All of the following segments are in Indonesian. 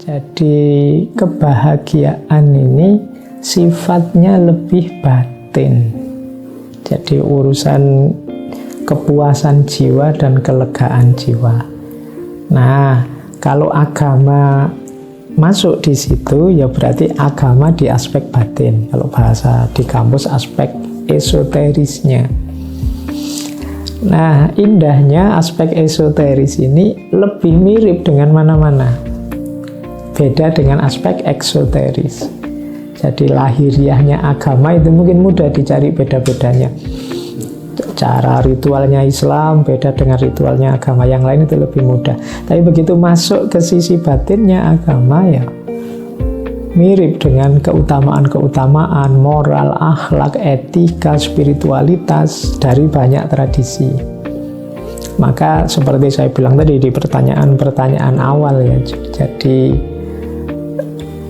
Jadi kebahagiaan ini sifatnya lebih batin. Jadi urusan kepuasan jiwa dan kelegaan jiwa. Nah, kalau agama masuk di situ, ya berarti agama di aspek batin. Kalau bahasa di kampus, aspek esoterisnya. Nah, indahnya aspek esoteris ini lebih mirip dengan mana-mana. Beda dengan aspek eksoteris. Jadi lahiriahnya agama itu mungkin mudah dicari beda-bedanya. Cara ritualnya Islam beda dengan ritualnya agama yang lain, itu lebih mudah. Tapi begitu masuk ke sisi batinnya agama, ya mirip dengan keutamaan-keutamaan moral, akhlak, etika, spiritualitas dari banyak tradisi. Maka seperti saya bilang tadi di pertanyaan-pertanyaan awal ya, jadi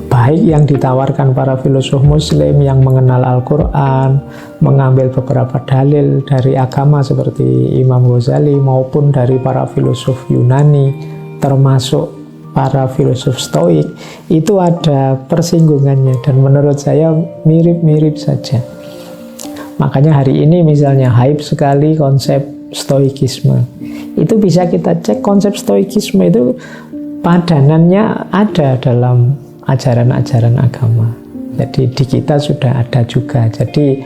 baik yang ditawarkan para filosof muslim yang mengenal Al-Quran, mengambil beberapa dalil dari agama seperti Imam Ghazali, maupun dari para filosof Yunani, termasuk para filosof Stoik, itu ada persinggungannya dan menurut saya mirip-mirip saja. Makanya hari ini misalnya hype sekali konsep Stoikisme. Itu bisa kita cek, konsep Stoikisme itu padanannya ada dalam ajaran-ajaran agama. Jadi di kita sudah ada juga. Jadi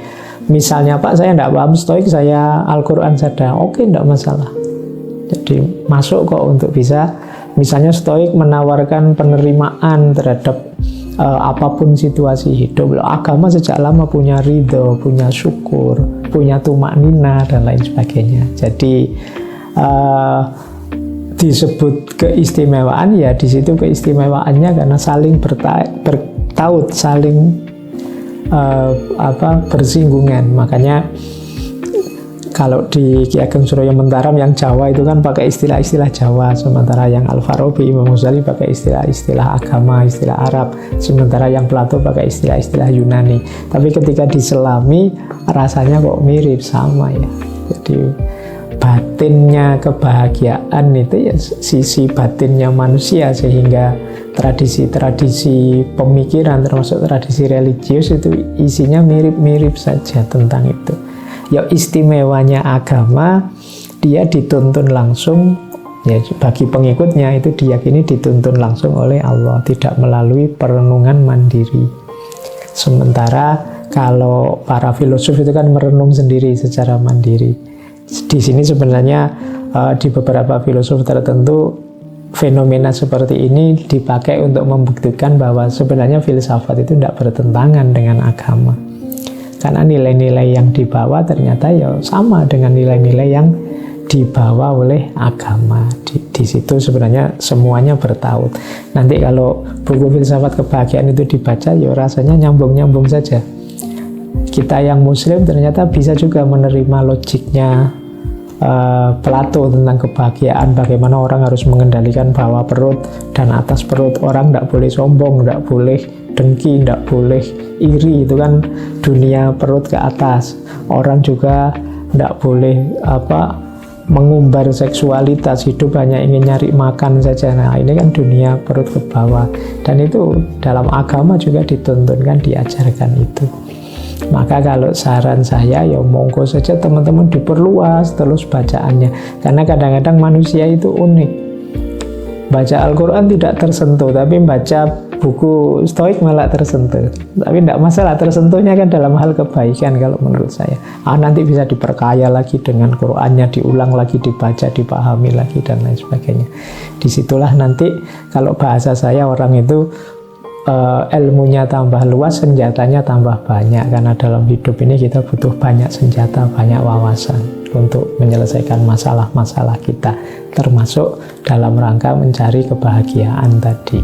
misalnya Pak, saya tidak paham Stoik, saya Al-Quran saja, oke, tidak masalah. Jadi masuk kok untuk bisa. Misalnya Stoik menawarkan penerimaan terhadap apapun situasi hidup. Agama sejak lama punya ridho, punya syukur, punya tumak nina dan lain sebagainya. Jadi disebut keistimewaan, ya di situ keistimewaannya karena saling bertaut, saling bersinggungan. Makanya kalau di Ki Ageng Suroyo Mentaram yang Jawa itu kan pakai istilah-istilah Jawa, sementara yang Al-Farabi, Imam Ghazali pakai istilah-istilah agama, istilah Arab, sementara yang Plato pakai istilah-istilah Yunani. Tapi ketika diselami rasanya kok mirip, sama ya. Jadi batinnya kebahagiaan itu ya sisi batinnya manusia, sehingga tradisi-tradisi pemikiran termasuk tradisi religius itu isinya mirip-mirip saja tentang itu. Ya istimewanya agama, dia dituntun langsung, ya bagi pengikutnya itu diyakini dituntun langsung oleh Allah, tidak melalui perenungan mandiri. Sementara kalau para filosof itu kan merenung sendiri secara mandiri. Di sini sebenarnya di beberapa filosof tertentu fenomena seperti ini dipakai untuk membuktikan bahwa sebenarnya filsafat itu tidak bertentangan dengan agama. Karena nilai-nilai yang dibawa ternyata ya sama dengan nilai-nilai yang dibawa oleh agama. Di situ sebenarnya semuanya bertaut. Nanti kalau buku filsafat kebahagiaan itu dibaca, ya rasanya nyambung-nyambung saja. Kita yang muslim ternyata bisa juga menerima logiknya Plato tentang kebahagiaan, bagaimana orang harus mengendalikan bawah perut dan atas perut. Orang tidak boleh sombong, tidak boleh dengki, tidak boleh iri, itu kan dunia perut ke atas. Orang juga tidak boleh mengumbar seksualitas, hidup hanya ingin nyari makan saja. Nah ini kan dunia perut ke bawah, dan itu dalam agama juga dituntunkan, diajarkan itu. Maka kalau saran saya ya monggo saja teman-teman diperluas terus bacaannya, karena kadang-kadang manusia itu unik. Baca Al-Quran tidak tersentuh, tapi baca buku Stoik malah tersentuh. Tapi tidak masalah, tersentuhnya kan dalam hal kebaikan kalau menurut saya. Nanti bisa diperkaya lagi dengan Qurannya, diulang lagi, dibaca, dipahami lagi dan lain sebagainya. Disitulah nanti kalau bahasa saya orang itu ilmunya tambah luas, senjatanya tambah banyak. Karena dalam hidup ini kita butuh banyak senjata, banyak wawasan untuk menyelesaikan masalah-masalah kita, termasuk dalam rangka mencari kebahagiaan tadi.